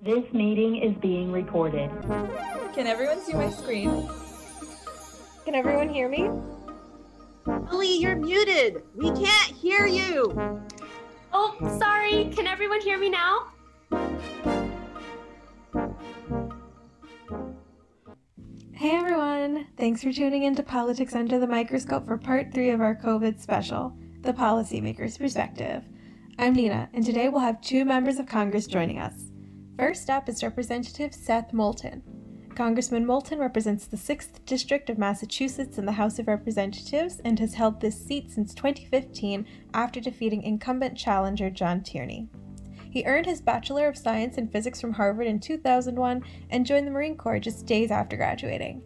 This meeting is being recorded. Can everyone see my screen? Can everyone hear me? Ellie, you're muted. We can't hear you. Oh, sorry. Can everyone hear me now? Hey everyone! Thanks for tuning in to Politics Under the Microscope for part 3 of our COVID special, The Policymaker's Perspective. I'm Nina, and today we'll have 2 members of Congress joining us. First up is Representative Seth Moulton. Congressman Moulton represents the 6th District of Massachusetts in the House of Representatives and has held this seat since 2015 after defeating incumbent challenger John Tierney. He earned his Bachelor of Science in Physics from Harvard in 2001 and joined the Marine Corps just days after graduating.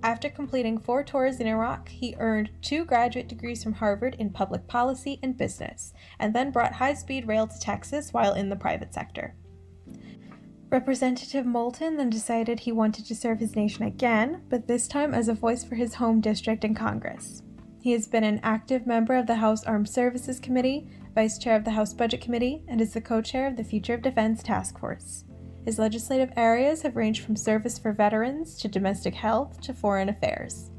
After completing 4 tours in Iraq, he earned 2 graduate degrees from Harvard in Public Policy and Business, and then brought high-speed rail to Texas while in the private sector. Representative Moulton then decided he wanted to serve his nation again, but this time as a voice for his home district in Congress. He has been an active member of the House Armed Services Committee, Vice Chair of the House Budget Committee, and is the co-chair of the Future of Defense Task Force. His legislative areas have ranged from service for veterans to domestic health to foreign affairs.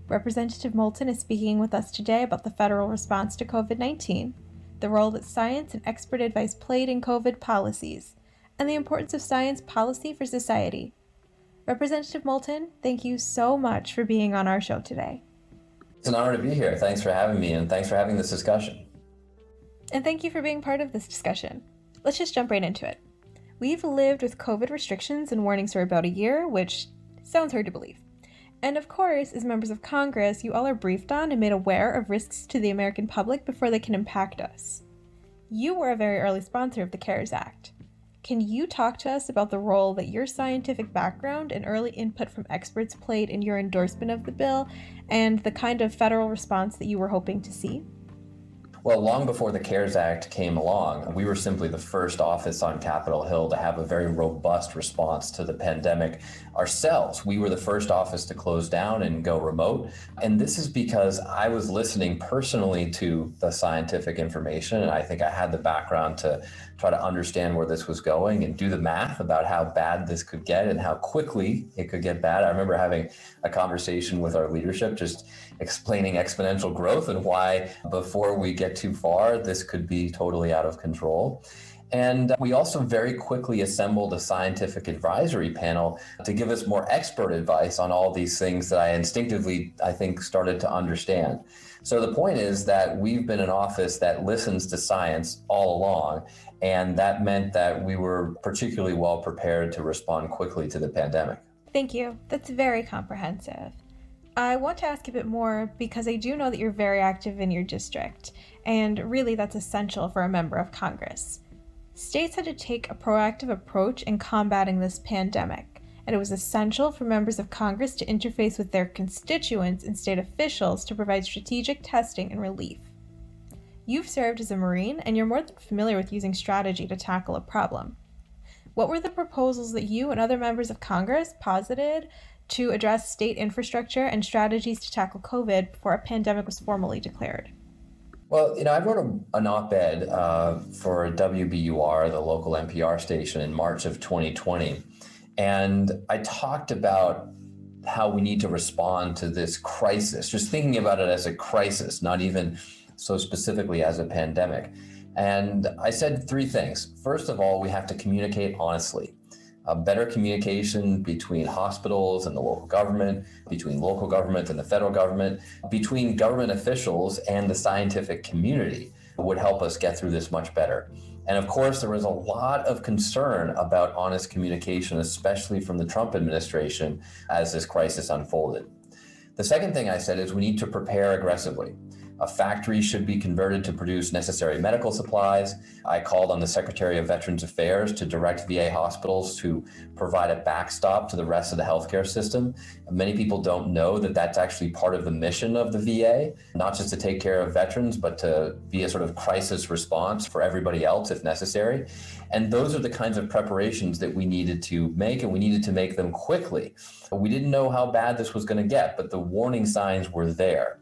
Representative Moulton is speaking with us today about the federal response to COVID-19, the role that science and expert advice played in COVID policies, and the importance of science policy for society. Representative Moulton, thank you so much for being on our show today. It's an honor to be here. Thanks for having me, and thanks for having this discussion. And thank you for being part of this discussion. Let's just jump right into it. We've lived with COVID restrictions and warnings for about a year, which sounds hard to believe. And of course, as members of Congress, you all are briefed on and made aware of risks to the American public before they can impact us. You were a very early sponsor of the CARES Act. Can you talk to us about the role that your scientific background and early input from experts played in your endorsement of the bill and the kind of federal response that you were hoping to see? Well, long before the CARES Act came along, we were simply the first office on Capitol Hill to have a very robust response to the pandemic ourselves. We were the first office to close down and go remote. And this is because I was listening personally to the scientific information, and I think I had the background to try to understand where this was going and do the math about how bad this could get and how quickly it could get bad. I remember having a conversation with our leadership, just explaining exponential growth and why before we get too far, this could be totally out of control. And we also very quickly assembled a scientific advisory panel to give us more expert advice on all these things that I instinctively, I think, started to understand. So the point is that we've been an office that listens to science all along, and that meant that we were particularly well prepared to respond quickly to the pandemic. Thank you. That's very comprehensive. I want to ask a bit more because I do know that you're very active in your district, and really that's essential for a member of Congress. States had to take a proactive approach in combating this pandemic, and it was essential for members of Congress to interface with their constituents and state officials to provide strategic testing and relief. You've served as a Marine, and you're more than familiar with using strategy to tackle a problem. What were the proposals that you and other members of Congress posited to address state infrastructure and strategies to tackle COVID before a pandemic was formally declared? Well, I wrote an op-ed for WBUR, the local NPR station, in March of 2020. And I talked about how we need to respond to this crisis, just thinking about it as a crisis, not even so specifically as a pandemic. And I said 3 things. First of all, we have to communicate honestly. Better communication between hospitals and the local government, between local government and the federal government, between government officials and the scientific community would help us get through this much better. And of course, there was a lot of concern about honest communication, especially from the Trump administration as this crisis unfolded. The second thing I said is we need to prepare aggressively. A factory should be converted to produce necessary medical supplies. I called on the Secretary of Veterans Affairs to direct VA hospitals to provide a backstop to the rest of the healthcare system. Many people don't know that that's actually part of the mission of the VA, not just to take care of veterans, but to be a sort of crisis response for everybody else if necessary. And those are the kinds of preparations that we needed to make, and we needed to make them quickly. We didn't know how bad this was going to get, but the warning signs were there.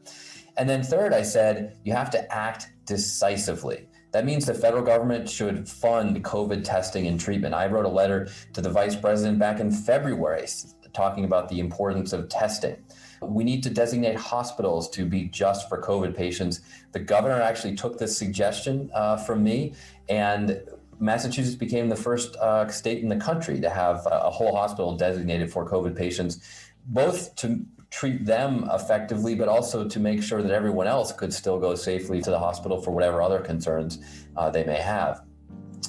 And then third, I said, you have to act decisively. That means the federal government should fund COVID testing and treatment. I wrote a letter to the vice president back in February talking about the importance of testing. We need to designate hospitals to be just for COVID patients. The governor actually took this suggestion from me, and Massachusetts became the first state in the country to have a whole hospital designated for COVID patients, both to treat them effectively, but also to make sure that everyone else could still go safely to the hospital for whatever other concerns they may have.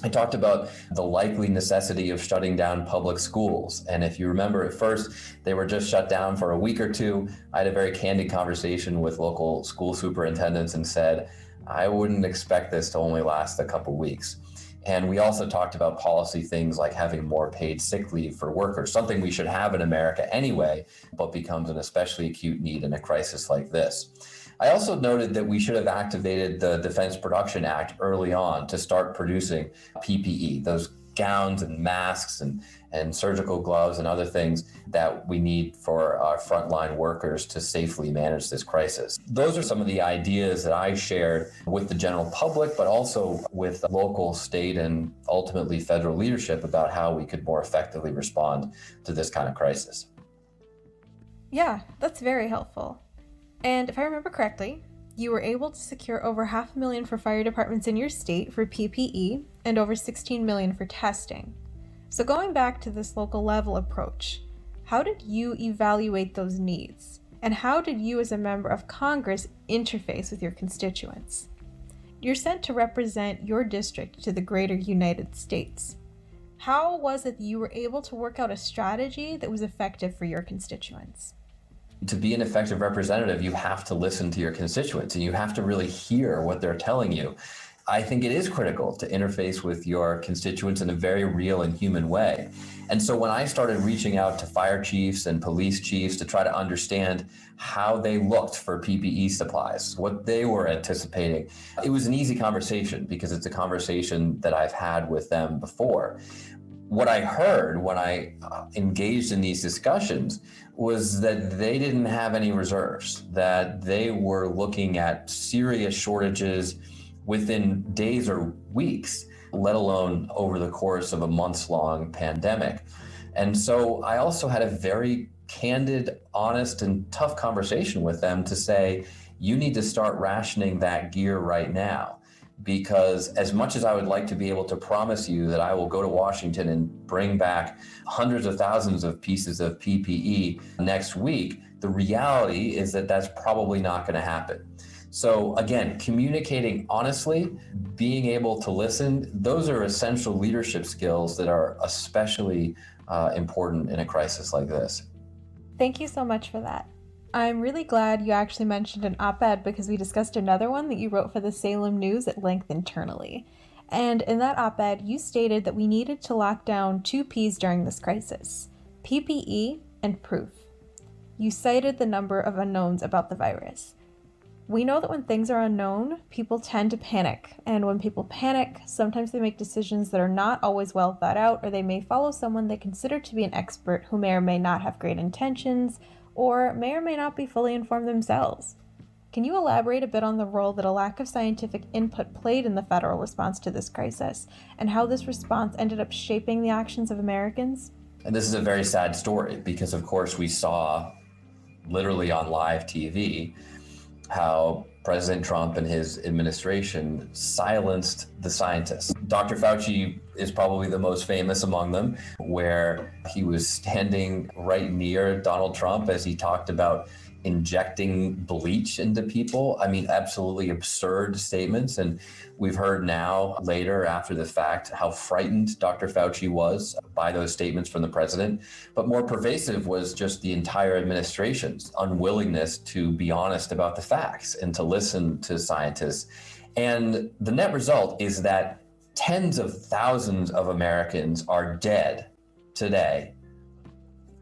I talked about the likely necessity of shutting down public schools. And if you remember at first, they were just shut down for a week or two. I had a very candid conversation with local school superintendents and said, I wouldn't expect this to only last a couple weeks. And we also talked about policy things like having more paid sick leave for workers, something we should have in America anyway, but becomes an especially acute need in a crisis like this. I also noted that we should have activated the Defense Production Act early on to start producing PPE, those gowns and masks and surgical gloves and other things that we need for our frontline workers to safely manage this crisis. Those are some of the ideas that I shared with the general public, but also with local, state, and ultimately federal leadership about how we could more effectively respond to this kind of crisis. Yeah, that's very helpful. And if I remember correctly, you were able to secure over $500,000 for fire departments in your state for PPE and over $16 million for testing. So going back to this local level approach, how did you evaluate those needs? And how did you as a member of Congress interface with your constituents? You're sent to represent your district to the greater United States. How was it that you were able to work out a strategy that was effective for your constituents? To be an effective representative, you have to listen to your constituents and you have to really hear what they're telling you. I think it is critical to interface with your constituents in a very real and human way. And so when I started reaching out to fire chiefs and police chiefs to try to understand how they looked for PPE supplies, what they were anticipating, it was an easy conversation because it's a conversation that I've had with them before. What I heard when I engaged in these discussions was that they didn't have any reserves, that they were looking at serious shortages within days or weeks, let alone over the course of a months-long pandemic. And so I also had a very candid, honest, and tough conversation with them to say, you need to start rationing that gear right now. Because as much as I would like to be able to promise you that I will go to Washington and bring back hundreds of thousands of pieces of PPE next week, the reality is that that's probably not going to happen. So again, communicating honestly, being able to listen, those are essential leadership skills that are especially important in a crisis like this. Thank you so much for that. I'm really glad you actually mentioned an op-ed because we discussed another one that you wrote for the Salem News at length internally. And in that op-ed, you stated that we needed to lock down 2 Ps during this crisis: PPE and proof. You cited the number of unknowns about the virus. We know that when things are unknown, people tend to panic. And when people panic, sometimes they make decisions that are not always well thought out, or they may follow someone they consider to be an expert who may or may not have great intentions, or may not be fully informed themselves. Can you elaborate a bit on the role that a lack of scientific input played in the federal response to this crisis, and how this response ended up shaping the actions of Americans? And this is a very sad story because, of course, we saw literally on live TV how President Trump and his administration silenced the scientists. Dr. Fauci is probably the most famous among them, where he was standing right near Donald Trump as he talked about injecting bleach into people. I mean, absolutely absurd statements. And we've heard now later after the fact how frightened Dr. Fauci was by those statements from the president. But more pervasive was just the entire administration's unwillingness to be honest about the facts and to listen to scientists. And the net result is that tens of thousands of Americans are dead today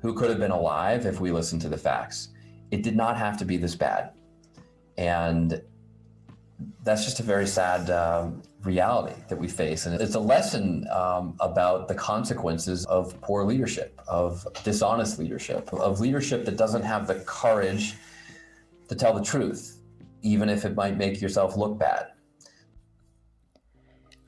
who could have been alive if we listened to the facts. It did not have to be this bad. And that's just a very sad reality that we face. And it's a lesson about the consequences of poor leadership, of dishonest leadership, of leadership that doesn't have the courage to tell the truth, even if it might make yourself look bad.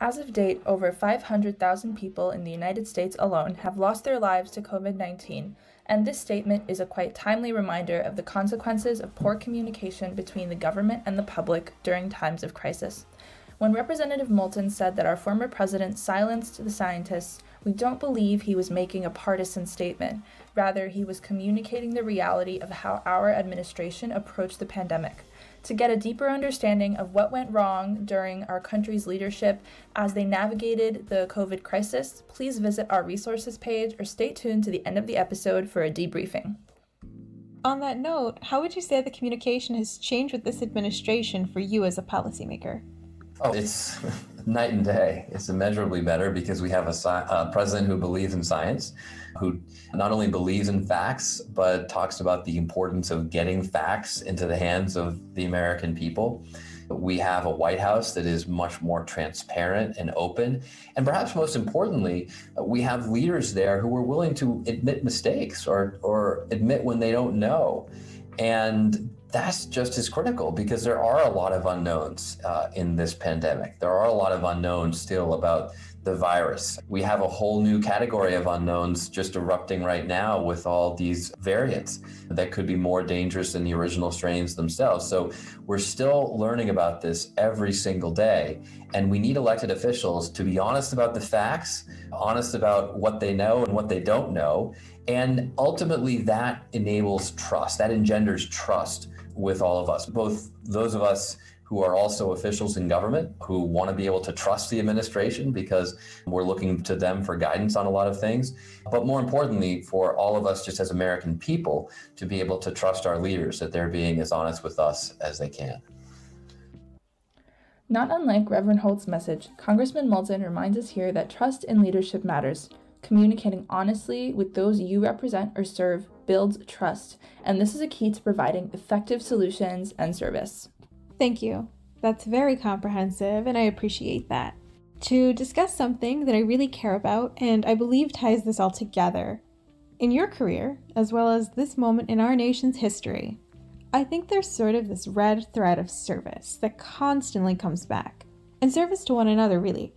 As of date, over 500,000 people in the United States alone have lost their lives to COVID-19, and this statement is a quite timely reminder of the consequences of poor communication between the government and the public during times of crisis. When Representative Moulton said that our former president silenced the scientists, we don't believe he was making a partisan statement. Rather, he was communicating the reality of how our administration approached the pandemic. To get a deeper understanding of what went wrong during our country's leadership as they navigated the COVID crisis, please visit our resources page or stay tuned to the end of the episode for a debriefing. On that note, how would you say the communication has changed with this administration for you as a policymaker? Oh, it's night and day. It's immeasurably better because we have a president who believes in science, who not only believes in facts, but talks about the importance of getting facts into the hands of the American people. We have a White House that is much more transparent and open. And perhaps most importantly, we have leaders there who are willing to admit mistakes or admit when they don't know. And that's just as critical because there are a lot of unknowns in this pandemic. There are a lot of unknowns still about the virus. We have a whole new category of unknowns just erupting right now with all these variants that could be more dangerous than the original strains themselves. So we're still learning about this every single day. And we need elected officials to be honest about the facts, honest about what they know and what they don't know. And ultimately that enables trust, that engenders trust with all of us, both those of us who are also officials in government who want to be able to trust the administration because we're looking to them for guidance on a lot of things. But more importantly, for all of us just as American people to be able to trust our leaders that they're being as honest with us as they can. Not unlike Reverend Holt's message, Congressman Moulton reminds us here that trust in leadership matters. Communicating honestly with those you represent or serve builds trust, and this is a key to providing effective solutions and service. Thank you. That's very comprehensive, and I appreciate that. To discuss something that I really care about, and I believe ties this all together, in your career, as well as this moment in our nation's history, I think there's sort of this red thread of service that constantly comes back, and service to one another, really.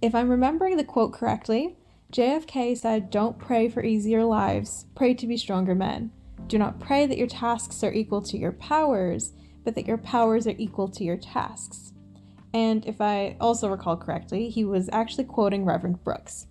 If I'm remembering the quote correctly, JFK said, "Don't pray for easier lives, pray to be stronger men. Do not pray that your tasks are equal to your powers, but that your powers are equal to your tasks." And if I also recall correctly, he was actually quoting Reverend Brooks.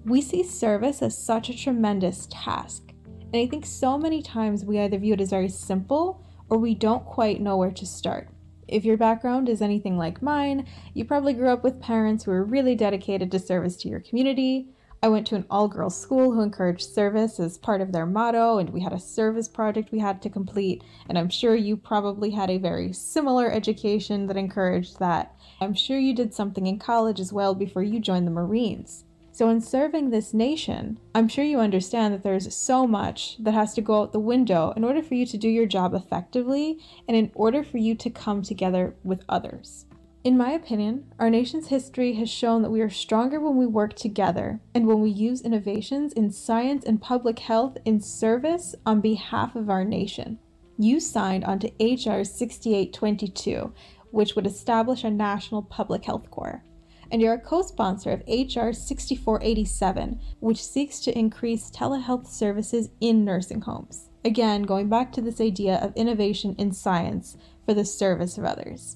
We see service as such a tremendous task, and I think so many times we either view it as very simple or we don't quite know where to start. If your background is anything like mine, you probably grew up with parents who were really dedicated to service to your community. I went to an all-girls school who encouraged service as part of their motto, and we had a service project we had to complete, and I'm sure you probably had a very similar education that encouraged that. I'm sure you did something in college as well before you joined the Marines. So in serving this nation, I'm sure you understand that there's so much that has to go out the window in order for you to do your job effectively and in order for you to come together with others. In my opinion, our nation's history has shown that we are stronger when we work together and when we use innovations in science and public health in service on behalf of our nation. You signed onto HR 6822, which would establish a national public health corps. And you're a co-sponsor of HR 6487, which seeks to increase telehealth services in nursing homes. Again, going back to this idea of innovation in science for the service of others.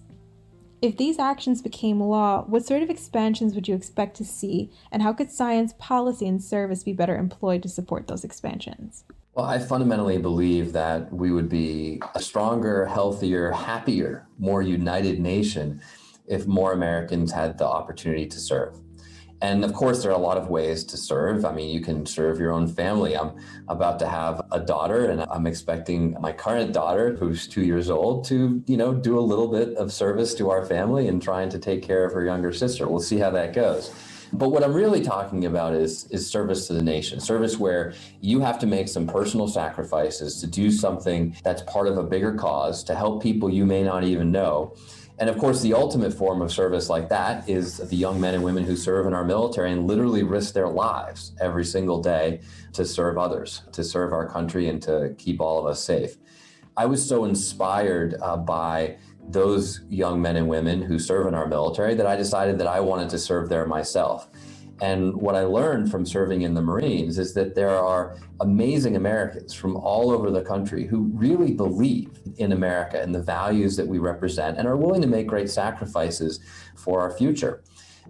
If these actions became law, what sort of expansions would you expect to see, and how could science, policy, and service be better employed to support those expansions? Well, I fundamentally believe that we would be a stronger, healthier, happier, more united nation if more Americans had the opportunity to serve. And of course, there are a lot of ways to serve. I mean, you can serve your own family. I'm about to have a daughter, and I'm expecting my current daughter, who's 2 years old, to, do a little bit of service to our family and trying to take care of her younger sister. We'll see how that goes. But what I'm really talking about is service to the nation, service where you have to make some personal sacrifices to do something that's part of a bigger cause to help people you may not even know. And of course, the ultimate form of service like that is the young men and women who serve in our military and literally risk their lives every single day to serve others, to serve our country and to keep all of us safe. I was so inspired by those young men and women who serve in our military that I decided that I wanted to serve there myself. And what I learned from serving in the Marines is that there are amazing Americans from all over the country who really believe in America and the values that we represent and are willing to make great sacrifices for our future.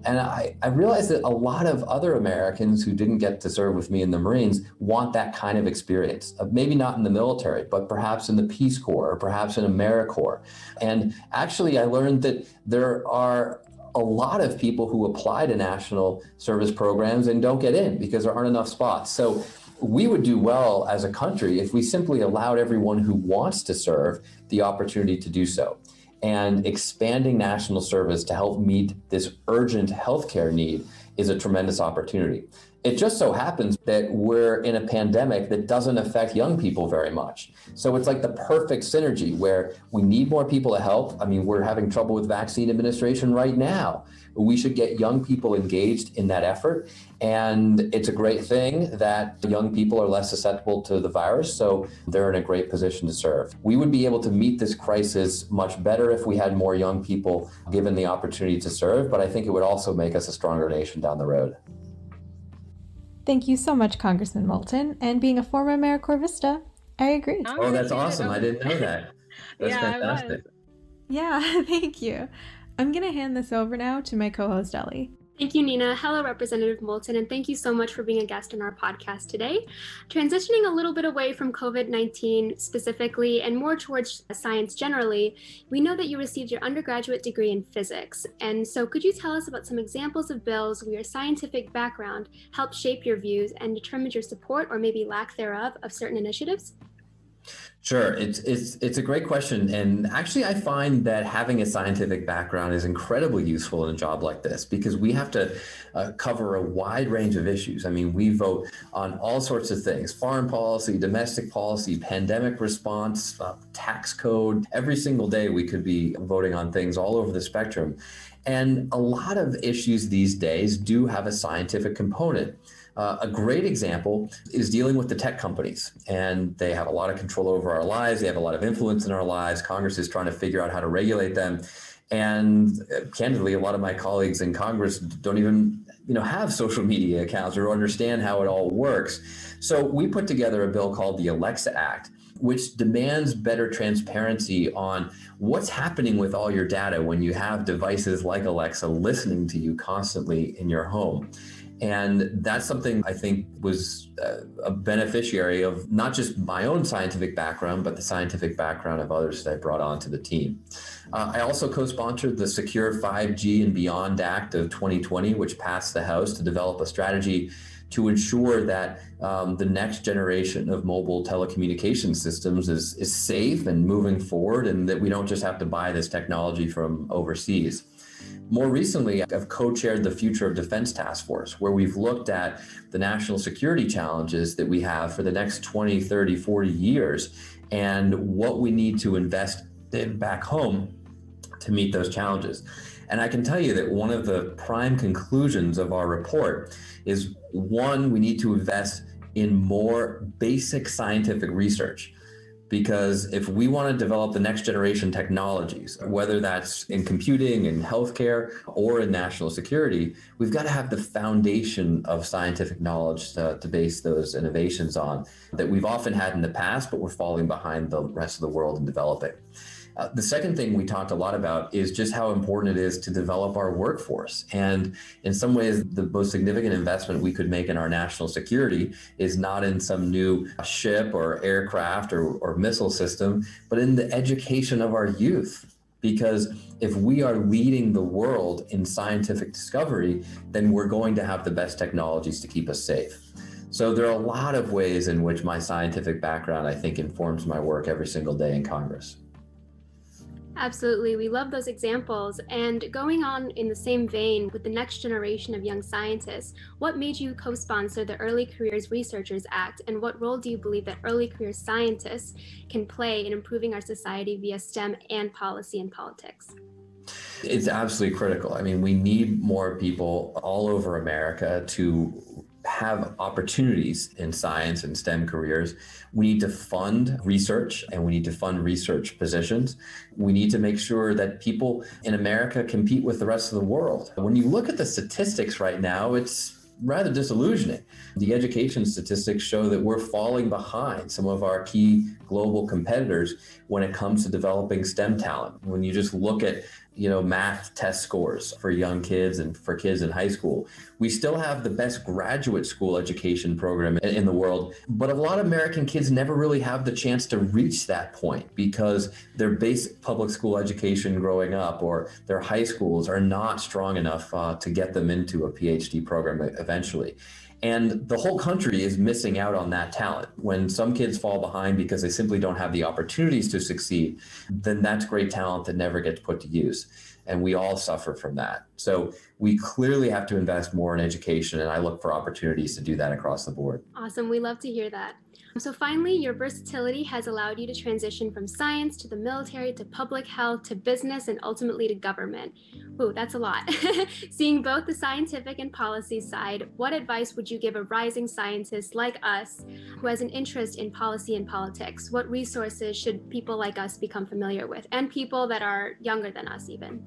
And I realized that a lot of other Americans who didn't get to serve with me in the Marines want that kind of experience, maybe not in the military, but perhaps in the Peace Corps or perhaps in AmeriCorps. And actually, I learned that there are a lot of people who apply to national service programs and don't get in because there aren't enough spots. So we would do well as a country if we simply allowed everyone who wants to serve the opportunity to do so. And expanding national service to help meet this urgent healthcare need is a tremendous opportunity. It just so happens that we're in a pandemic that doesn't affect young people very much. So it's like the perfect synergy where we need more people to help. I mean, we're having trouble with vaccine administration right now. We should get young people engaged in that effort. And it's a great thing that young people are less susceptible to the virus, so they're in a great position to serve. We would be able to meet this crisis much better if we had more young people given the opportunity to serve, but I think it would also make us a stronger nation down the road. Thank you so much, Congressman Moulton. And being a former AmeriCorps Vista, I agree. Oh, that's awesome. I didn't know that. That's fantastic. Yeah, thank you. I'm going to hand this over now to my co-host, Ellie. Thank you, Nina. Hello, Representative Moulton, and thank you so much for being a guest on our podcast today. Transitioning a little bit away from COVID-19 specifically and more towards science generally, we know that you received your undergraduate degree in physics. And so could you tell us about some examples of bills where your scientific background helped shape your views and determined your support or maybe lack thereof of certain initiatives? Sure, it's a great question. And actually, I find that having a scientific background is incredibly useful in a job like this because we have to cover a wide range of issues. I mean, we vote on all sorts of things: foreign policy, domestic policy, pandemic response, tax code. Every single day we could be voting on things all over the spectrum. And a lot of issues these days do have a scientific component. A great example is dealing with the tech companies, and they have a lot of control over our lives. They have a lot of influence in our lives. Congress is trying to figure out how to regulate them. And candidly, a lot of my colleagues in Congress don't even have social media accounts or understand how it all works. So we put together a bill called the Alexa Act, which demands better transparency on what's happening with all your data when you have devices like Alexa listening to you constantly in your home. And that's something I think was a beneficiary of not just my own scientific background, but the scientific background of others that I brought onto the team. I also co-sponsored the Secure 5G and Beyond Act of 2020, which passed the House to develop a strategy to ensure that the next generation of mobile telecommunication systems is safe and moving forward, and that we don't just have to buy this technology from overseas. More recently, I've co-chaired the Future of Defense Task Force, where we've looked at the national security challenges that we have for the next 20, 30, 40 years, and what we need to invest in back home to meet those challenges. And I can tell you that one of the prime conclusions of our report is, one, we need to invest in more basic scientific research. Because if we want to develop the next generation technologies, whether that's in computing, in healthcare, or in national security, we've got to have the foundation of scientific knowledge to base those innovations on that we've often had in the past, but we're falling behind the rest of the world in developing. The second thing we talked a lot about is just how important it is to develop our workforce. And in some ways, the most significant investment we could make in our national security is not in some new ship or aircraft or missile system, but in the education of our youth. Because if we are leading the world in scientific discovery, then we're going to have the best technologies to keep us safe. So there are a lot of ways in which my scientific background, I think, informs my work every single day in Congress. Absolutely. We love those examples. And going on in the same vein with the next generation of young scientists, what made you co-sponsor the Early Careers Researchers Act, and what role do you believe that early career scientists can play in improving our society via STEM and policy and politics? It's absolutely critical. I mean, we need more people all over America to have opportunities in science and STEM careers, we need to fund research and we need to fund research positions. We need to make sure that people in America compete with the rest of the world. When you look at the statistics right now, it's rather disillusioning. The education statistics show that we're falling behind some of our key global competitors when it comes to developing STEM talent. When you just look at math test scores for young kids and for kids in high school, we still have the best graduate school education program in the world, but a lot of American kids never really have the chance to reach that point because their basic public school education growing up or their high schools are not strong enough to get them into a PhD program eventually. And the whole country is missing out on that talent. When some kids fall behind because they simply don't have the opportunities to succeed, then that's great talent that never gets put to use. And we all suffer from that. So we clearly have to invest more in education, and I look for opportunities to do that across the board. Awesome. We love to hear that. So finally, your versatility has allowed you to transition from science to the military to public health to business and ultimately to government. Ooh, that's a lot. Seeing both the scientific and policy side, what advice would you give a rising scientist like us who has an interest in policy and politics? What resources should people like us become familiar with, and people that are younger than us even?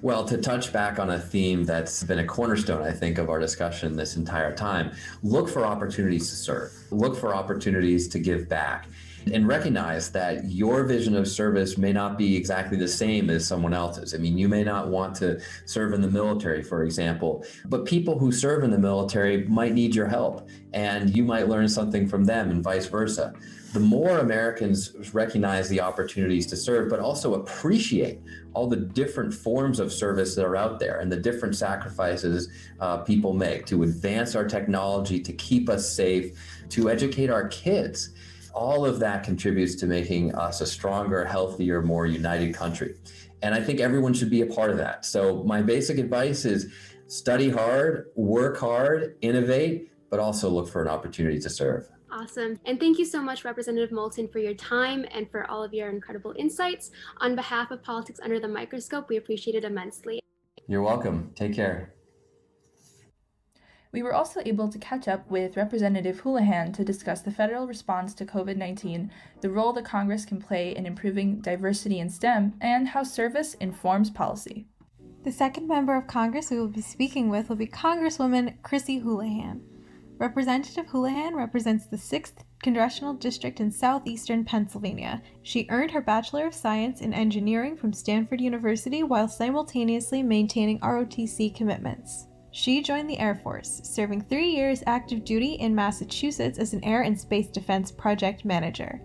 Well, to touch back on a theme that's been a cornerstone, I think, of our discussion this entire time, look for opportunities to serve. Look for opportunities to give back. And recognize that your vision of service may not be exactly the same as someone else's. I mean, you may not want to serve in the military, for example, but people who serve in the military might need your help, and you might learn something from them and vice versa. The more Americans recognize the opportunities to serve, but also appreciate all the different forms of service that are out there and the different sacrifices people make to advance our technology, to keep us safe, to educate our kids, all of that contributes to making us a stronger, healthier, more united country. And I think everyone should be a part of that. So my basic advice is study hard, work hard, innovate, but also look for an opportunity to serve. Awesome. And thank you so much, Representative Moulton, for your time and for all of your incredible insights. On behalf of Politics Under the Microscope, we appreciate it immensely. You're welcome. Take care. We were also able to catch up with Representative Houlahan to discuss the federal response to COVID-19, the role that Congress can play in improving diversity in STEM, and how service informs policy. The second member of Congress we will be speaking with will be Congresswoman Chrissy Houlahan. Representative Houlahan represents the 6th Congressional District in southeastern Pennsylvania. She earned her Bachelor of Science in Engineering from Stanford University while simultaneously maintaining ROTC commitments. She joined the Air Force, serving 3 years active duty in Massachusetts as an Air and Space Defense Project Manager.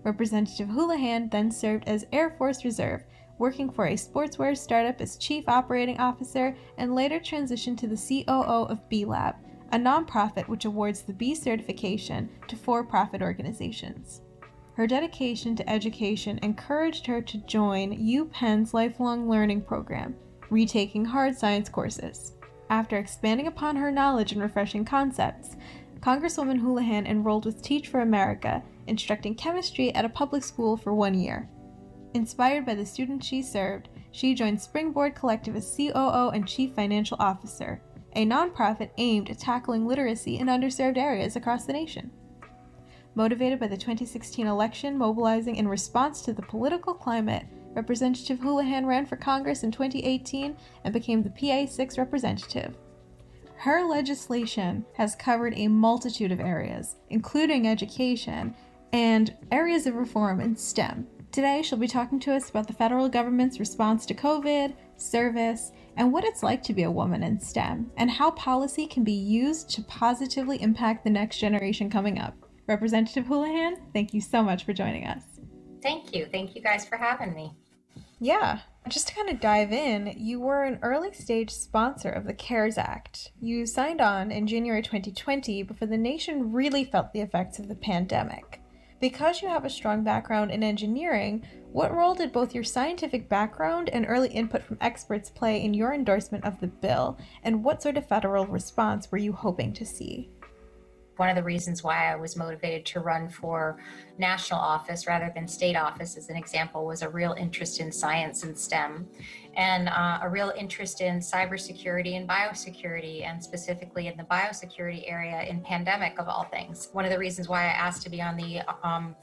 Representative Houlahan then served as Air Force Reserve, working for a sportswear startup as Chief Operating Officer, and later transitioned to the COO of B-Lab, a nonprofit which awards the B certification to for-profit organizations. Her dedication to education encouraged her to join UPenn's lifelong learning program, retaking hard science courses. After expanding upon her knowledge and refreshing concepts, Congresswoman Houlahan enrolled with Teach for America, instructing chemistry at a public school for 1 year. Inspired by the students she served, she joined Springboard Collective as COO and Chief Financial Officer, a nonprofit aimed at tackling literacy in underserved areas across the nation. Motivated by the 2016 election mobilizing in response to the political climate, Representative Houlahan ran for Congress in 2018 and became the PA 6 representative. Her legislation has covered a multitude of areas, including education and areas of reform in STEM. Today, she'll be talking to us about the federal government's response to COVID, service, and what it's like to be a woman in STEM, and how policy can be used to positively impact the next generation coming up. Representative Houlahan, thank you so much for joining us. Thank you. Thank you guys for having me. Yeah, just to kind of dive in, you were an early stage sponsor of the CARES Act. You signed on in January 2020 before the nation really felt the effects of the pandemic. Because you have a strong background in engineering, what role did both your scientific background and early input from experts play in your endorsement of the bill, and what sort of federal response were you hoping to see? One of the reasons why I was motivated to run for national office rather than state office, as an example, was a real interest in science and STEM. and a real interest in cybersecurity and biosecurity, and specifically in the biosecurity area in pandemic of all things. One of the reasons why I asked to be on the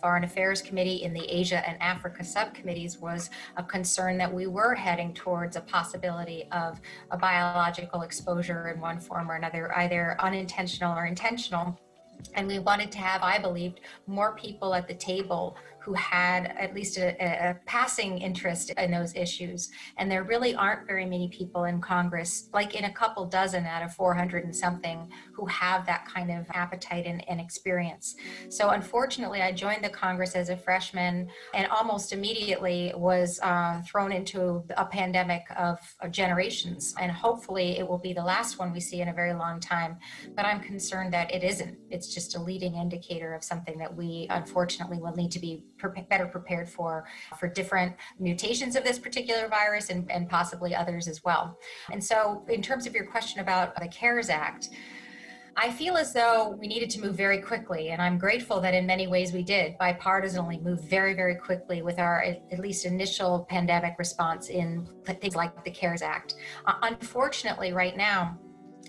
Foreign Affairs Committee in the Asia and Africa subcommittees was a concern that we were heading towards a possibility of a biological exposure in one form or another, either unintentional or intentional. And we wanted to have, I believed, more people at the table who had at least a passing interest in those issues. And there really aren't very many people in Congress, like in a couple dozen out of 400 and something, who have that kind of appetite and experience. So unfortunately, I joined the Congress as a freshman and almost immediately was thrown into a pandemic of generations. And hopefully it will be the last one we see in a very long time. But I'm concerned that it isn't. It's just a leading indicator of something that we unfortunately will need to be better prepared for different mutations of this particular virus and possibly others as well. And so in terms of your question about the CARES Act, I feel as though we needed to move very quickly, and I'm grateful that in many ways we did bipartisanly move very, very quickly with our at least initial pandemic response in things like the CARES Act. Unfortunately, right now,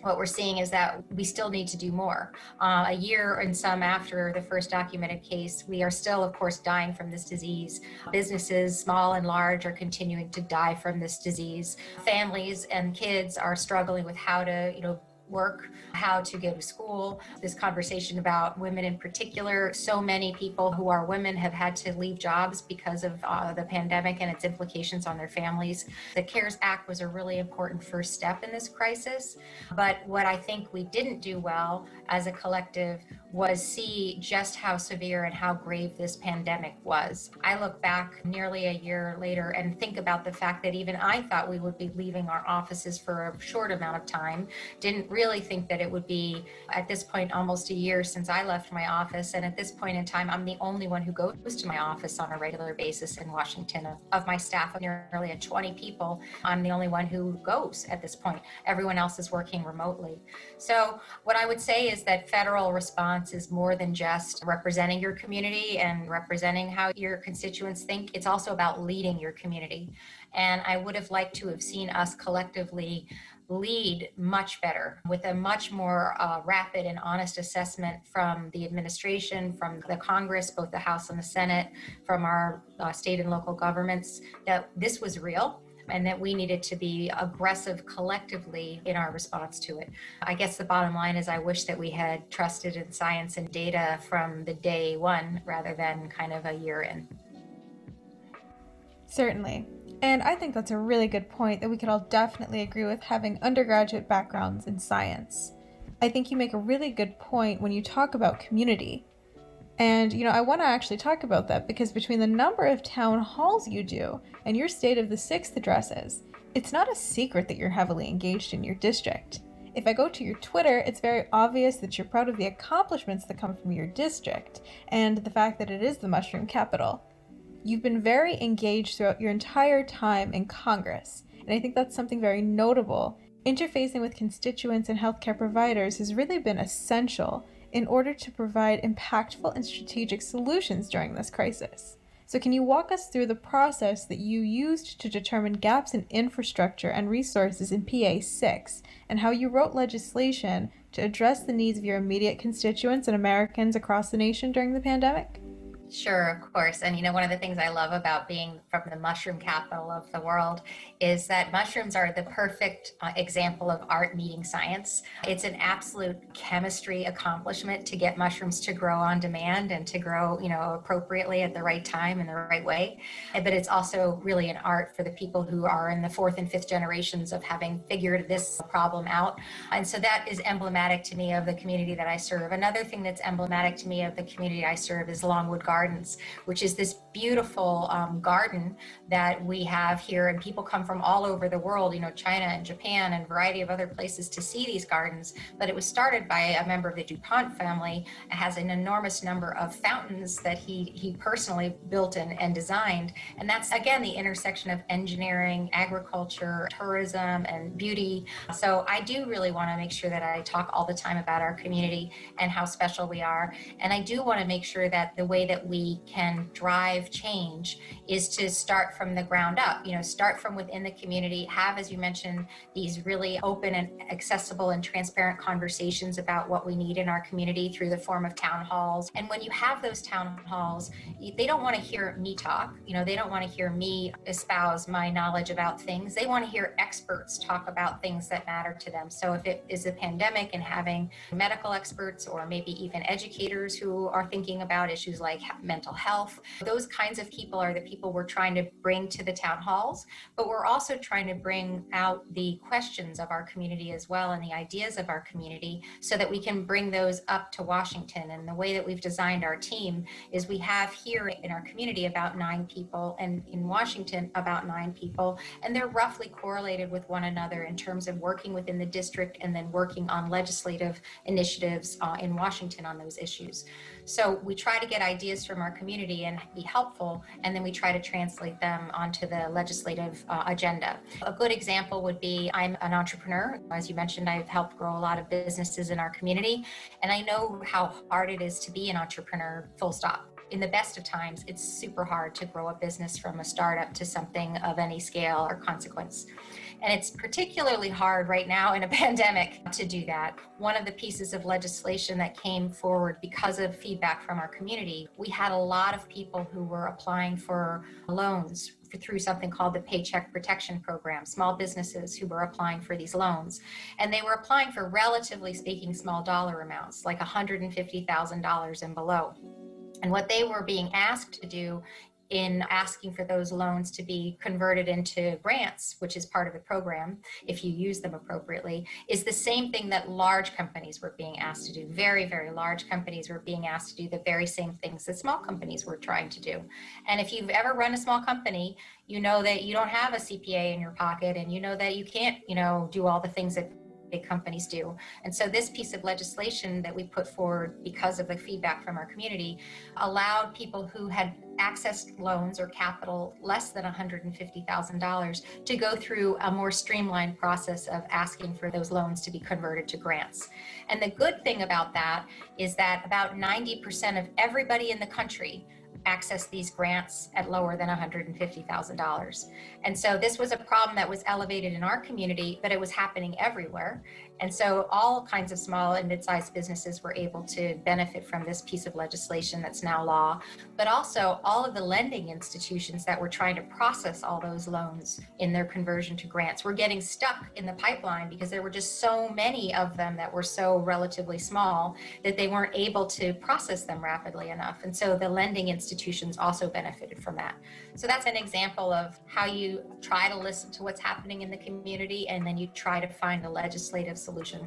what we're seeing is that we still need to do more. A year and some after the first documented case, we are still, of course, dying from this disease. Businesses, small and large, are continuing to die from this disease. Families and kids are struggling with how to, work, how to go to school. This conversation about women in particular, so many people who are women have had to leave jobs because of the pandemic and its implications on their families. The CARES Act was a really important first step in this crisis. But what I think we didn't do well as a collective was see just how severe and how grave this pandemic was. I look back nearly a year later and think about the fact that even I thought we would be leaving our offices for a short amount of time. Didn't really think that it would be, at this point, almost a year since I left my office. And at this point in time, I'm the only one who goes to my office on a regular basis in Washington. Of my staff of nearly 20 people, I'm the only one who goes at this point. Everyone else is working remotely. So what I would say is that federal response is more than just representing your community and representing how your constituents think. It's also about leading your community. And I would have liked to have seen us collectively lead much better with a much more rapid and honest assessment from the administration, from the Congress, both the House and the Senate, from our state and local governments, that this was real and that we needed to be aggressive collectively in our response to it. I guess the bottom line is I wish that we had trusted in science and data from the day one rather than kind of a year in. Certainly. And I think that's a really good point that we could all definitely agree with, having undergraduate backgrounds in science. I think you make a really good point when you talk about community. And, I want to actually talk about that because between the number of town halls you do and your State of the Sixth addresses, it's not a secret that you're heavily engaged in your district. If I go to your Twitter, it's very obvious that you're proud of the accomplishments that come from your district and the fact that it is the mushroom capital. You've been very engaged throughout your entire time in Congress, and I think that's something very notable. Interfacing with constituents and healthcare providers has really been essential in order to provide impactful and strategic solutions during this crisis. So can you walk us through the process that you used to determine gaps in infrastructure and resources in PA 6 and how you wrote legislation to address the needs of your immediate constituents and Americans across the nation during the pandemic? Sure, of course. And one of the things I love about being from the mushroom capital of the world is that mushrooms are the perfect example of art meeting science. It's an absolute chemistry accomplishment to get mushrooms to grow on demand and to grow, appropriately at the right time and the right way. But it's also really an art for the people who are in the fourth and fifth generations of having figured this problem out. And so that is emblematic to me of the community that I serve. Another thing that's emblematic to me of the community I serve is Longwood Gardens, which is this beautiful garden that we have here, and people come from all over the world, China and Japan and a variety of other places to see these gardens. But it was started by a member of the DuPont family. It has an enormous number of fountains that he personally built and designed. And that's, again, the intersection of engineering, agriculture, tourism, and beauty. So I do really want to make sure that I talk all the time about our community and how special we are. And I do want to make sure that the way that that we can drive change is to start from the ground up, start from within the community, have, as you mentioned, these really open and accessible and transparent conversations about what we need in our community through the form of town halls. And when you have those town halls, they don't want to hear me talk, they don't want to hear me espouse my knowledge about things. They want to hear experts talk about things that matter to them. So if it is a pandemic and having medical experts or maybe even educators who are thinking about issues like mental health, those kinds of people are the people we're trying to bring to the town halls, but we're also trying to bring out the questions of our community as well and the ideas of our community so that we can bring those up to Washington. And the way that we've designed our team is we have here in our community about 9 people and in Washington about 9 people, and they're roughly correlated with one another in terms of working within the district and then working on legislative initiatives in Washington on those issues. So we try to get ideas from our community and be helpful, and then we try to translate them onto the legislative agenda. A good example would be, I'm an entrepreneur. As you mentioned, I've helped grow a lot of businesses in our community, and I know how hard it is to be an entrepreneur, full stop. In the best of times, it's super hard to grow a business from a startup to something of any scale or consequence. And it's particularly hard right now in a pandemic to do that. One of the pieces of legislation that came forward because of feedback from our community, we had a lot of people who were applying for loans through something called the Paycheck Protection Program, small businesses who were applying for these loans. And they were applying for, relatively speaking, small dollar amounts, like $150,000 and below. And what they were being asked to do in asking for those loans to be converted into grants, which is part of the program, if you use them appropriately, is the same thing that large companies were being asked to do. Very, very large companies were being asked to do the very same things that small companies were trying to do. And if you've ever run a small company, you know that you don't have a CPA in your pocket, and you know that you can't, do all the things that big companies do. And so this piece of legislation that we put forward because of the feedback from our community allowed people who had accessed loans or capital less than $150,000 to go through a more streamlined process of asking for those loans to be converted to grants. And the good thing about that is that about 90% of everybody in the country access these grants at lower than $150,000. And so this was a problem that was elevated in our community, but it was happening everywhere. And so all kinds of small and mid-sized businesses were able to benefit from this piece of legislation that's now law, but also all of the lending institutions that were trying to process all those loans in their conversion to grants were getting stuck in the pipeline because there were just so many of them that were so relatively small that they weren't able to process them rapidly enough. And so the lending institutions also benefited from that. So that's an example of how you try to listen to what's happening in the community and then you try to find a legislative solution.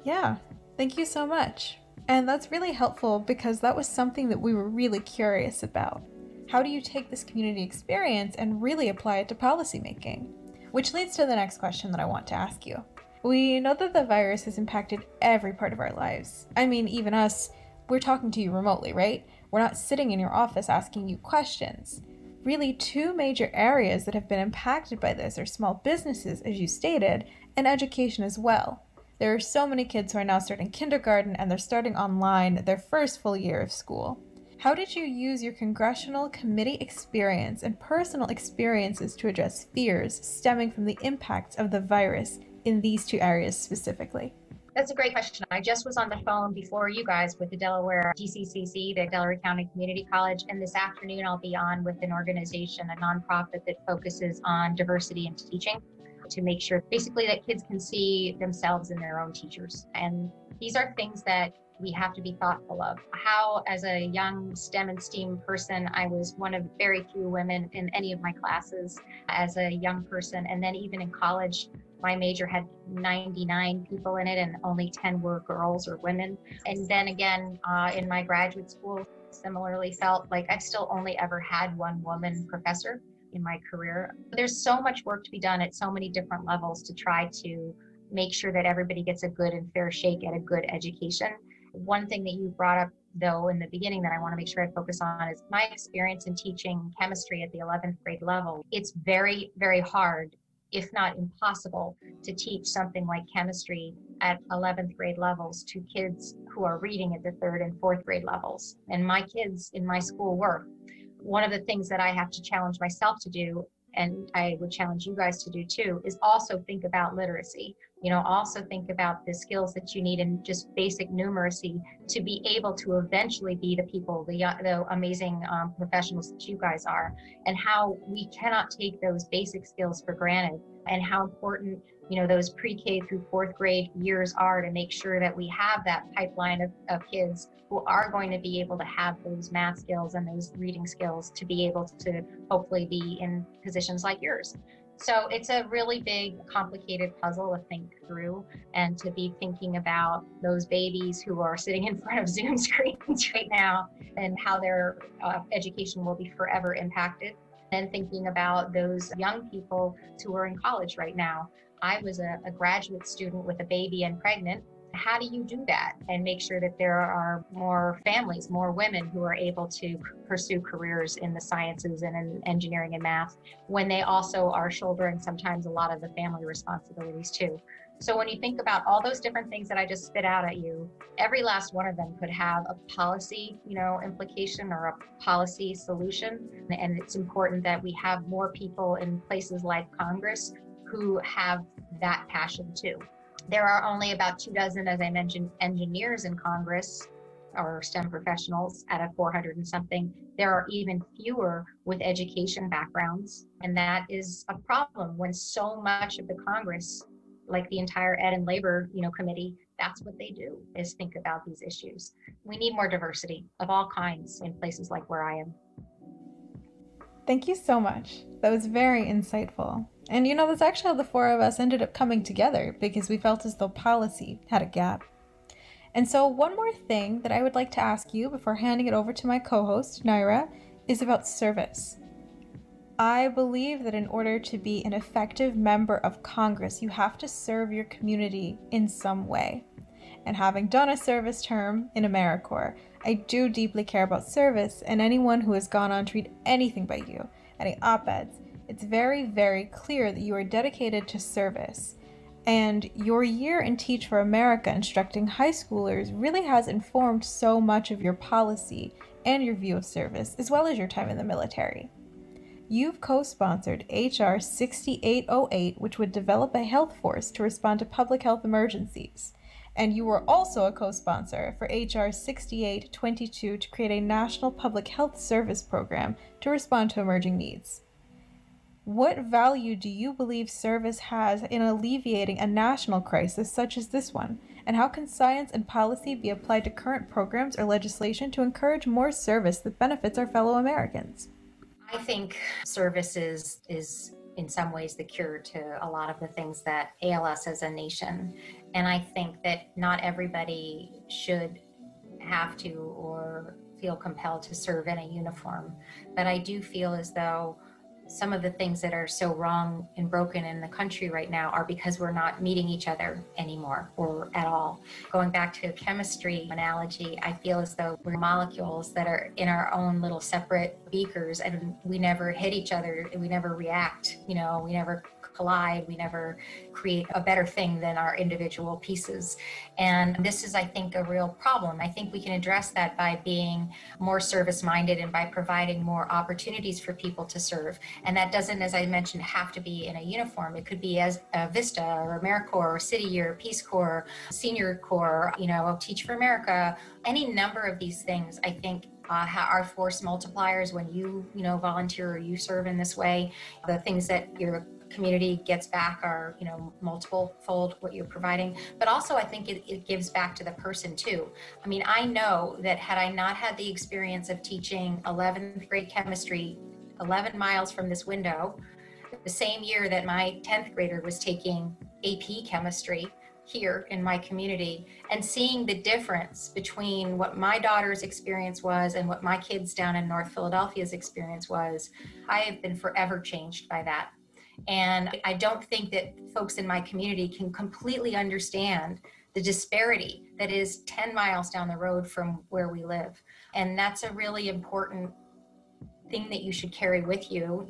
Yeah, thank you so much. And that's really helpful because that was something that we were really curious about. How do you take this community experience and really apply it to policymaking? Which leads to the next question that I want to ask you. We know that the virus has impacted every part of our lives. I mean, even us, we're talking to you remotely, right? We're not sitting in your office asking you questions. Really, 2 major areas that have been impacted by this are small businesses, as you stated, and education as well. There are so many kids who are now starting kindergarten and they're starting online their first full year of school. How did you use your congressional committee experience and personal experiences to address fears stemming from the impacts of the virus in these 2 areas specifically? That's a great question. I just was on the phone before you guys with the Delaware DCCC, the Delaware County Community College, and this afternoon I'll be on with an organization, a nonprofit that focuses on diversity in teaching to make sure basically that kids can see themselves in their own teachers. And these are things that we have to be thoughtful of. How, as a young STEM and STEAM person, I was one of very few women in any of my classes as a young person. And then even in college, my major had 99 people in it and only 10 were girls or women. And then again, in my graduate school, similarly felt like I've still only ever had one woman professor in my career. There's so much work to be done at so many different levels to try to make sure that everybody gets a good and fair shake at a good education. One thing that you brought up, though, in the beginning that I want to make sure I focus on is my experience in teaching chemistry at the 11th grade level. It's very, very hard, if not impossible, to teach something like chemistry at 11th grade levels to kids who are reading at the 3rd and 4th grade levels. And my kids in my school work. One of the things that I have to challenge myself to do, and I would challenge you guys to do too, is also think about literacy. Also think about the skills that you need in just basic numeracy to be able to eventually be the people, the amazing professionals that you guys are, and how we cannot take those basic skills for granted, and how important those pre-K through 4th grade years are to make sure that we have that pipeline of kids who are going to be able to have those math skills and those reading skills to be able to hopefully be in positions like yours. So it's a really big, complicated puzzle to think through, and to be thinking about those babies who are sitting in front of Zoom screens right now and how their education will be forever impacted. And thinking about those young people who are in college right now. I was a graduate student with a baby and pregnant. How do you do that and make sure that there are more families, more women who are able to pursue careers in the sciences and in engineering and math, when they also are shouldering sometimes a lot of the family responsibilities too? So when you think about all those different things that I just spit out at you, every last one of them could have a policy, implication or a policy solution. And it's important that we have more people in places like Congress who have that passion too. There are only about 24, as I mentioned, engineers in Congress, or STEM professionals, out of 400 and something. There are even fewer with education backgrounds. And that is a problem when so much of the Congress, like the entire Ed and Labor, committee, that's what they do, is think about these issues. We need more diversity of all kinds in places like where I am. Thank you so much. That was very insightful. And that's actually how the four of us ended up coming together, because we felt as though policy had a gap. And so one more thing that I would like to ask you before handing it over to my co-host, Naira, is about service. I believe that in order to be an effective member of Congress, you have to serve your community in some way. And having done a service term in AmeriCorps, I do deeply care about service, and anyone who has gone on to read anything by you, any op-eds, it's very, very clear that you are dedicated to service. And your year in Teach for America instructing high schoolers really has informed so much of your policy and your view of service, as well as your time in the military. You've co-sponsored H.R. 6808, which would develop a health force to respond to public health emergencies. And you were also a co-sponsor for H.R. 6822 to create a national public health service program to respond to emerging needs. What value do you believe service has in alleviating a national crisis such as this one? And how can science and policy be applied to current programs or legislation to encourage more service that benefits our fellow Americans? I think service is in some ways the cure to a lot of the things that ail us as a nation. And I think that not everybody should have to or feel compelled to serve in a uniform. But I do feel as though some of the things that are so wrong and broken in the country right now are because we're not meeting each other anymore or at all. Going back to a chemistry analogy, I feel as though we're molecules that are in our own little separate beakers, and we never hit each other, we never react, we never collide, we never create a better thing than our individual pieces. And this is, I think, a real problem. I think we can address that by being more service-minded and by providing more opportunities for people to serve. And that doesn't, as I mentioned, have to be in a uniform. It could be as a VISTA or AmeriCorps or City Year, Peace Corps, Senior Corps, Teach for America. Any number of these things, I think, are force multipliers when you volunteer or you serve in this way. The things that your community gets back are, multiple fold what you're providing. But also I think it gives back to the person too. I mean, I know that had I not had the experience of teaching 11th grade chemistry 11 miles from this window, the same year that my 10th grader was taking AP chemistry here in my community, and seeing the difference between what my daughter's experience was and what my kids down in North Philadelphia's experience was, I have been forever changed by that. And I don't think that folks in my community can completely understand the disparity that is 10 miles down the road from where we live. And that's a really important thing that you should carry with you,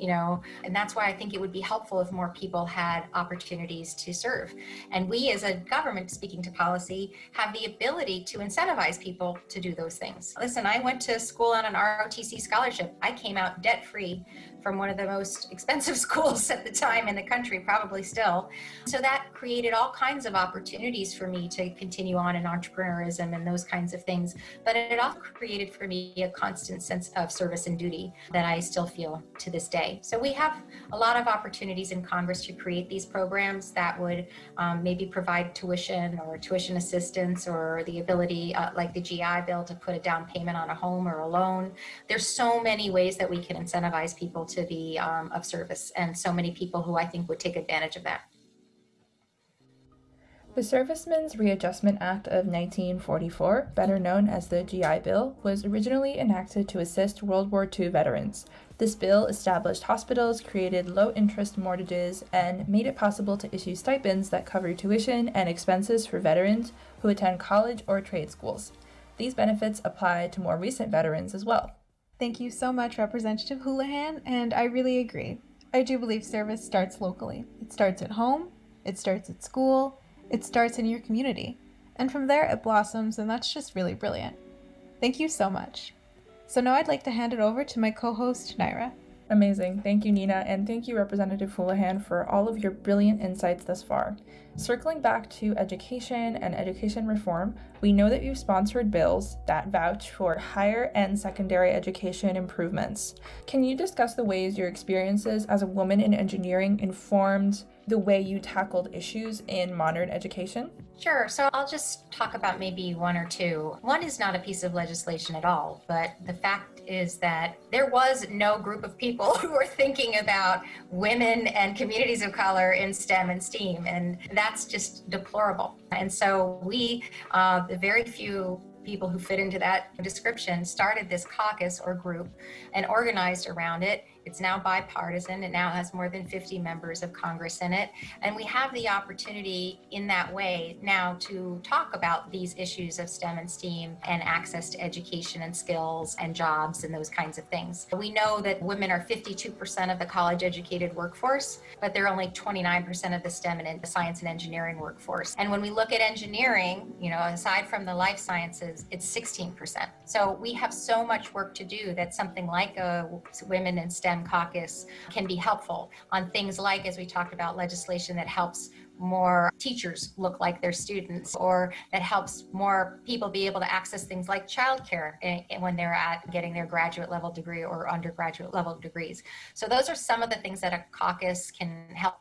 and that's why I think it would be helpful if more people had opportunities to serve. And we as a government, speaking to policy, have the ability to incentivize people to do those things. Listen, I went to school on an ROTC scholarship. I came out debt-free from one of the most expensive schools at the time in the country, probably still. So that created all kinds of opportunities for me to continue on in entrepreneurism and those kinds of things. But it also created for me a constant sense of service and duty that I still feel to this day. So we have a lot of opportunities in Congress to create these programs that would maybe provide tuition or tuition assistance, or the ability, like the GI Bill, to put a down payment on a home or a loan. There's so many ways that we can incentivize people to be of service, and so many people who I think would take advantage of that. The Servicemen's Readjustment Act of 1944, better known as the GI Bill, was originally enacted to assist World War II veterans. This bill established hospitals, created low-interest mortgages, and made it possible to issue stipends that cover tuition and expenses for veterans who attend college or trade schools. These benefits apply to more recent veterans as well. Thank you so much, Representative Houlahan, and I really agree. I do believe service starts locally. It starts at home, it starts at school, it starts in your community, and from there it blossoms, and that's just really brilliant. Thank you so much. So now I'd like to hand it over to my co-host, Naira. Amazing. Thank you, Nina, and thank you, Representative Houlahan, for all of your brilliant insights thus far. Circling back to education and education reform, we know that you've sponsored bills that vouch for higher and secondary education improvements. Can you discuss the ways your experiences as a woman in engineering informed the way you tackled issues in modern education? Sure. So I'll just talk about maybe one or two. One is not a piece of legislation at all, but the fact is that there was no group of people who were thinking about women and communities of color in STEM and STEAM, and that's just deplorable. And so we, the very few people who fit into that description, started this caucus or group and organized around it. It's now bipartisan. It now has more than 50 members of Congress in it. And we have the opportunity in that way now to talk about these issues of STEM and STEAM and access to education and skills and jobs and those kinds of things. We know that women are 52% of the college educated workforce, but they're only 29% of the STEM and science and engineering workforce. And when we look at engineering, aside from the life sciences, it's 16%. So we have so much work to do that something like a Women in STEM caucus can be helpful on things like, as we talked about, legislation that helps more teachers look like their students, or that helps more people be able to access things like childcare when they're at getting their graduate level degree or undergraduate level degrees. So those are some of the things that a caucus can help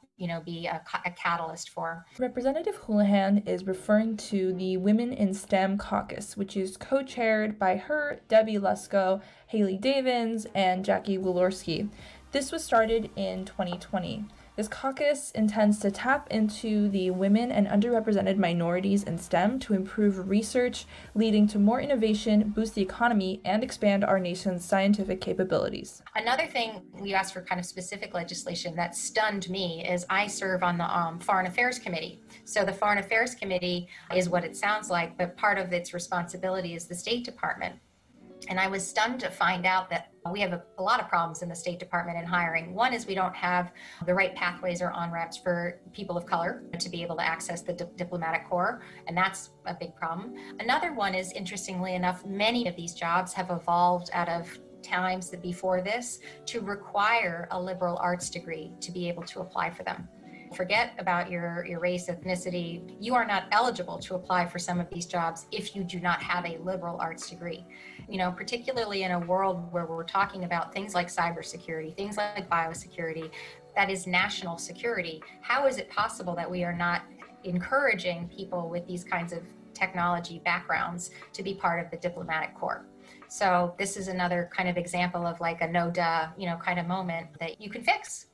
be a catalyst for. Representative Houlahan is referring to the Women in STEM caucus, which is co-chaired by her, Debbie Lusko, Haley Davins, and Jackie Walorski. This was started in 2020. This caucus intends to tap into the women and underrepresented minorities in STEM to improve research, leading to more innovation, boost the economy, and expand our nation's scientific capabilities. Another thing we asked for kind of specific legislation that stunned me is I serve on the Foreign Affairs Committee. So the Foreign Affairs Committee is what it sounds like, but part of its responsibility is the State Department. And I was stunned to find out that we have a lot of problems in the State Department in hiring. One is we don't have the right pathways or on-ramps for people of color to be able to access the diplomatic corps, and that's a big problem. Another one is, interestingly enough, many of these jobs have evolved out of times that before this to require a liberal arts degree to be able to apply for them. Forget about your race, ethnicity. You are not eligible to apply for some of these jobs if you do not have a liberal arts degree. Particularly in a world where we're talking about things like cybersecurity, things like biosecurity, that is national security. How is it possible that we are not encouraging people with these kinds of technology backgrounds to be part of the diplomatic corps? So this is another kind of example of like a no duh, kind of moment that you can fix.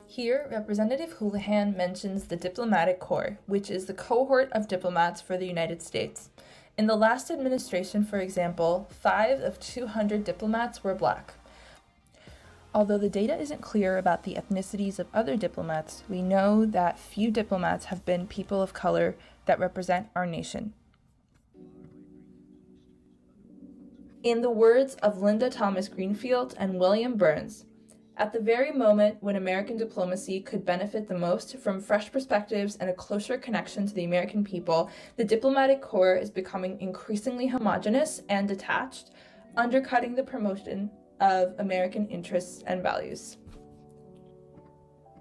Here, Representative Houlahan mentions the Diplomatic Corps, which is the cohort of diplomats for the United States. In the last administration, for example, 5 of 200 diplomats were Black. Although the data isn't clear about the ethnicities of other diplomats, we know that few diplomats have been people of color that represent our nation. In the words of Linda Thomas Greenfield and William Burns, at the very moment when American diplomacy could benefit the most from fresh perspectives and a closer connection to the American people, the diplomatic corps is becoming increasingly homogenous and detached, undercutting the promotion of American interests and values.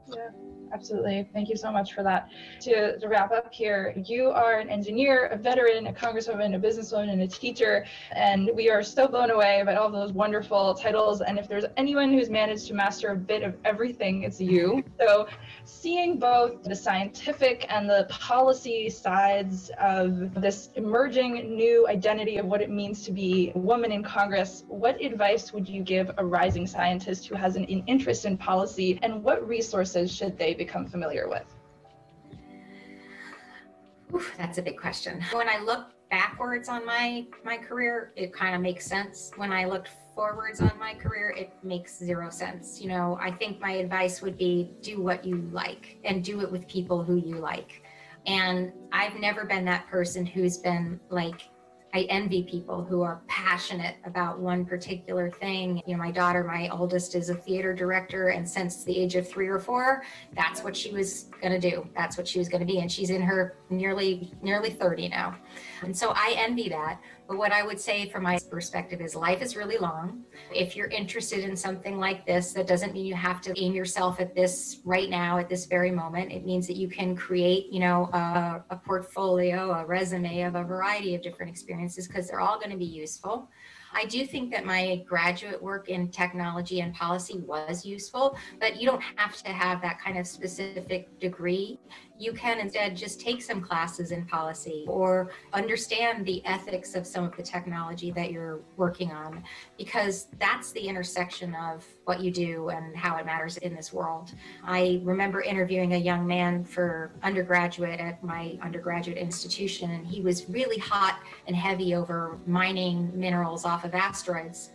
Yeah, absolutely. Thank you so much for that. To wrap up here, you are an engineer, a veteran, a congresswoman, a businesswoman, and a teacher, and we are so blown away by all those wonderful titles. And if there's anyone who's managed to master a bit of everything, it's you. So seeing both the scientific and the policy sides of this emerging new identity of what it means to be a woman in Congress, what advice would you give a rising scientist who has an interest in policy, and what resources should they become familiar with? Oof, that's a big question. When I look backwards on my career, it kind of makes sense. When I looked forwards on my career, it makes zero sense. You know, I think my advice would be do what you like and do it with people who you like. And I've never been that person who's been like, I envy people who are passionate about one particular thing. You know, my daughter, my oldest, is a theater director, and since the age of 3 or 4, that's what she was gonna do. That's what she was gonna be, and she's in her nearly 30 now. And so I envy that. But what I would say from my perspective is life is really long. If you're interested in something like this, that doesn't mean you have to aim yourself at this right now, at this very moment. It means that you can create, you know, a portfolio, a resume of a variety of different experiences, because they're all going to be useful. I do think that my graduate work in technology and policy was useful, but you don't have to have that kind of specific degree. You can instead just take some classes in policy or understand the ethics of some of the technology that you're working on, because that's the intersection of what you do and how it matters in this world. I remember interviewing a young man for undergraduate at my undergraduate institution, and he was really hot and heavy over mining minerals off of asteroids.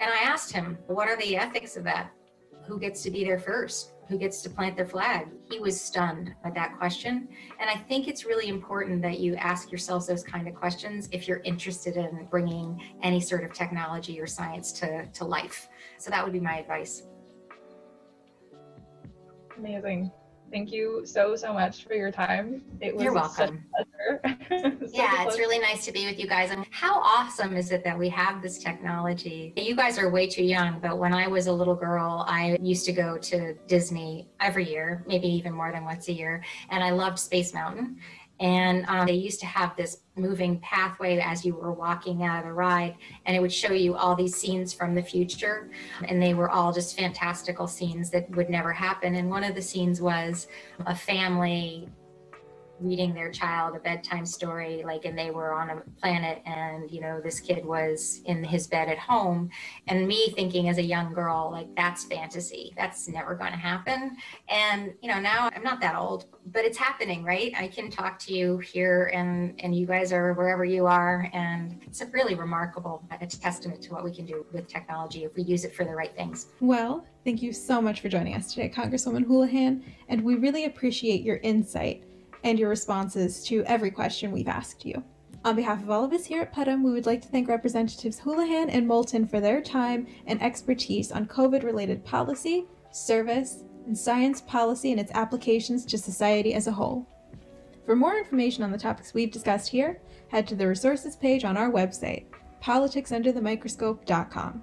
And I asked him, what are the ethics of that? Who gets to be there first? Who gets to plant their flag? He was stunned at that question. And I think it's really important that you ask yourselves those kind of questions if you're interested in bringing any sort of technology or science to life. So that would be my advice. Amazing. Thank you so much for your time. It was You're welcome. Such a pleasure. Yeah, it's really nice to be with you guys. And how awesome is it that we have this technology? You guys are way too young, but when I was a little girl, I used to go to Disney every year, maybe even more than once a year. And I loved Space Mountain. And they used to have this moving pathway as you were walking out of the ride, and it would show you all these scenes from the future. And they were all just fantastical scenes that would never happen. And one of the scenes was a family reading their child a bedtime story, like, and they were on a planet, and, you know, this kid was in his bed at home. And me thinking as a young girl, like, that's fantasy. That's never going to happen. And, you know, now I'm not that old, but it's happening, right? I can talk to you here, and you guys are wherever you are. And it's a really remarkable, a testament to what we can do with technology if we use it for the right things. Well, thank you so much for joining us today, Congresswoman Houlahan, and we really appreciate your insight and your responses to every question we've asked you. On behalf of all of us here at Putnam, we would like to thank Representatives Houlahan and Moulton for their time and expertise on COVID-related policy, service, and science policy and its applications to society as a whole. For more information on the topics we've discussed here, head to the resources page on our website, politicsunderthemicroscope.com.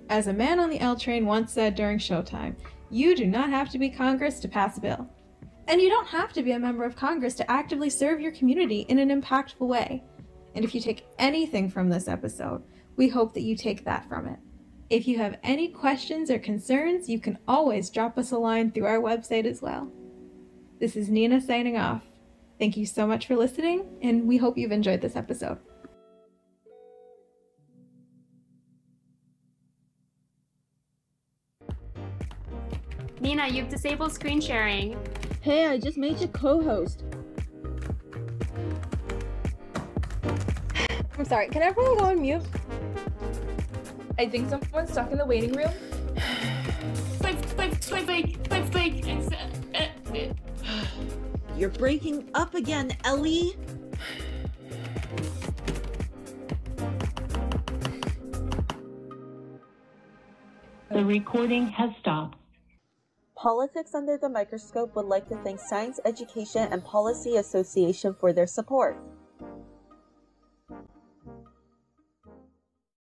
As a man on the L train once said during Showtime, you do not have to be Congress to pass a bill. And you don't have to be a member of Congress to actively serve your community in an impactful way. And if you take anything from this episode, we hope that you take that from it. If you have any questions or concerns, you can always drop us a line through our website as well. This is Nina signing off. Thank you so much for listening, and we hope you've enjoyed this episode. Nina, you've disabled screen sharing. Hey, I just made you co-host. I'm sorry, can everyone go on mute? I think someone's stuck in the waiting room. You're breaking up again, Ellie. The recording has stopped. Politics Under the Microscope would like to thank Science Education and Policy Association for their support.